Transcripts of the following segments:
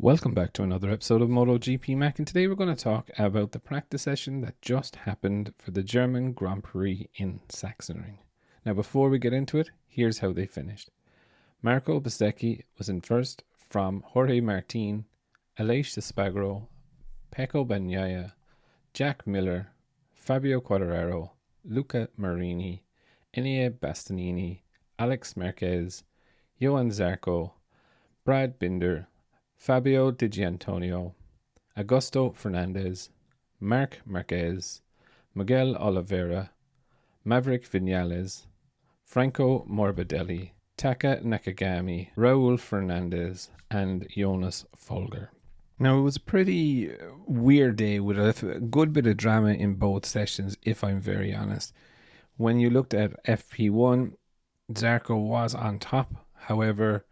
Welcome back to another episode of Motogp Mac, and today we're going to talk about the practice session that just happened for the German Grand Prix in Sachsenring. Now, before we get into it, here's how they finished. Marco Bezzecchi was in first from Jorge Martin, Aleix Espargaro, Pecco Bagnaia, Jack Miller, Fabio Quartararo, Luca Marini, Enea Bastianini, Alex Marquez, Johan Zarco, Brad Binder, Fabio Di Gianantonio, Augusto Fernandez, Marc Marquez, Miguel Oliveira, Maverick Vinales, Franco Morbidelli, Taka Nakagami, Raul Fernandez, and Jonas Folger. Now, it was a pretty weird day with a good bit of drama in both sessions, if I'm very honest. When you looked at FP1, Zarco was on top. However,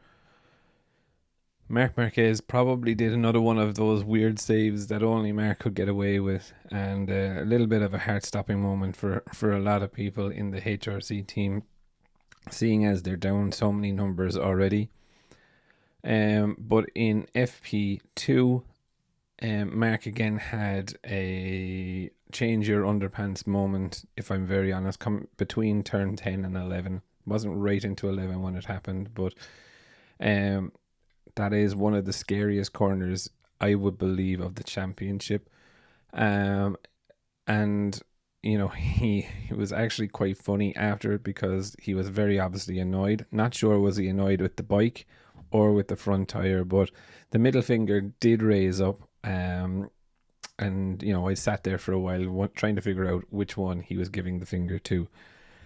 Marc Marquez probably did another one of those weird saves that only Marc could get away with, and a little bit of a heart-stopping moment for a lot of people in the HRC team, seeing as they're down so many numbers already. But in FP2, Marc again had a change your underpants moment, if I'm very honest, between turn 10 and 11. Wasn't right into 11 when it happened, but that is one of the scariest corners, I would believe, of the championship. And, you know, he was actually quite funny after it because he was very obviously annoyed. Not sure was he annoyed with the bike or with the front tire, but the middle finger did raise up. And, you know, I sat there for a while trying to figure out which one he was giving the finger to.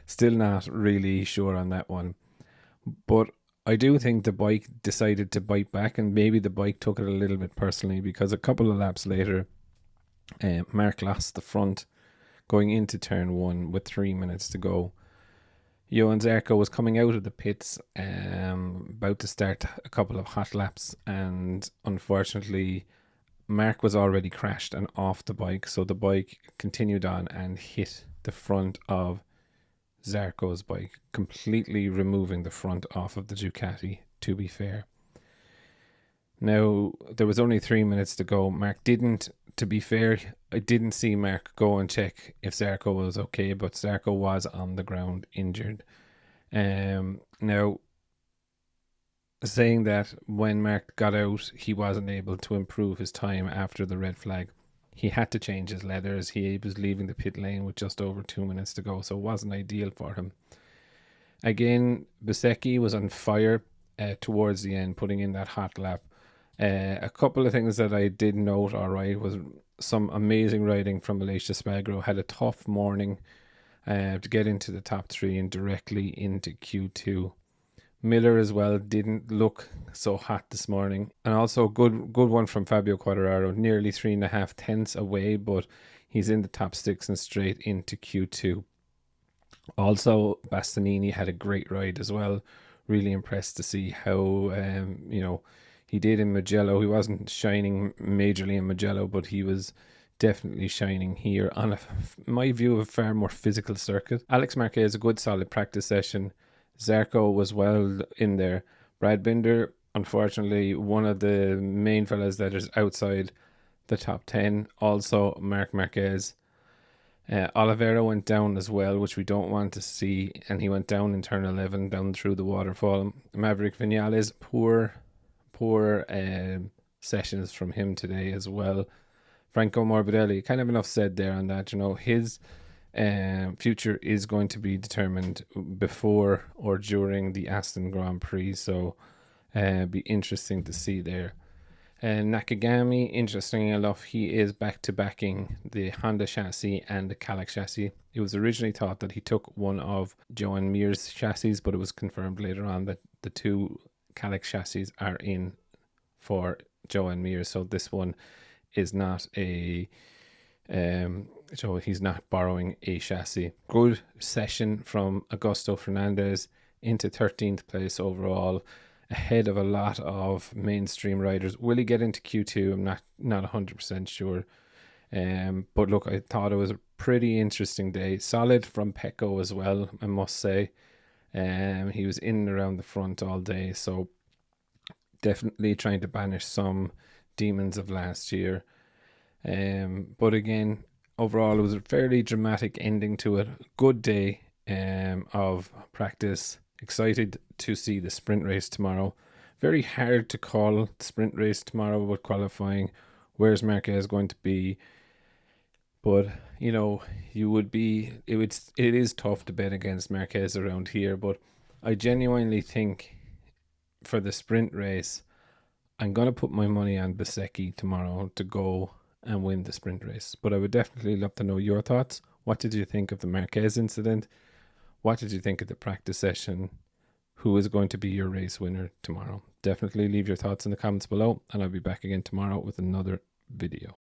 Still not really sure on that one. But I do think the bike decided to bite back, and maybe the bike took it a little bit personally, because a couple of laps later, Marc lost the front going into turn 1 with 3 minutes to go. Johan Zarco was coming out of the pits, about to start a couple of hot laps, and unfortunately Marc was already crashed and off the bike, so the bike continued on and hit the front of Zarco's bike, completely removing the front off of the Ducati, to be fair. Now, there was only 3 minutes to go. Marc didn't, to be fair, I didn't see Marc go and check if Zarco was okay, but Zarco was on the ground injured. Now, saying that when Marc got out, he wasn't able to improve his time after the red flag. He had to change his leathers. He was leaving the pit lane with just over 2 minutes to go, so it wasn't ideal for him. Again, Bezzecchi was on fire towards the end, putting in that hot lap. A couple of things that I did note, alright, was some amazing riding from Aleix Espargaro. Had a tough morning to get into the top 3 and directly into Q2. Miller as well didn't look so hot this morning, and also good one from Fabio Quartararo, nearly 3.5 tenths away, but he's in the top 6 and straight into Q2. Also, Bastianini had a great ride as well. Really impressed to see how he did in Mugello. He wasn't shining majorly in Mugello, but he was definitely shining here on my view, a far more physical circuit. Alex Marquez, a good solid practice session. Zarco was well in there. Brad Binder, unfortunately, one of the main fellas that is outside the top 10. Also, Marc Marquez. Oliveira went down as well, which we don't want to see, and he went down in turn 11, down through the waterfall. Maverick Vinales, poor sessions from him today as well. Franco Morbidelli, kind of enough said there on that. You know, his future is going to be determined before or during the Aston Grand Prix, so be interesting to see there. Nakagami, interesting enough, he is back to backing the Honda chassis and the Calac chassis. It was originally thought that he took one of Joan Mir's chassis, but it was confirmed later on that the 2 Calac chassis are in for Joan Mir, so this one is not a so he's not borrowing a chassis. Good session from Augusto Fernandez into 13th place overall, ahead of a lot of mainstream riders. Will he get into Q2? I'm not 100% sure. But look, I thought it was a pretty interesting day. Solid from Pecco as well, I must say. He was in and around the front all day, so definitely trying to banish some demons of last year. But again, overall, it was a fairly dramatic ending to it. Good day of practice. Excited to see the sprint race tomorrow. Very hard to call the sprint race tomorrow with qualifying. Where's Marquez going to be? But it is tough to bet against Marquez around here. But I genuinely think for the sprint race, I'm going to put my money on Bezzecchi tomorrow to go and win the sprint race. But I would definitely love to know your thoughts. What did you think of the Marquez incident? What did you think of the practice session? Who is going to be your race winner tomorrow? Definitely leave your thoughts in the comments below, and I'll be back again tomorrow with another video.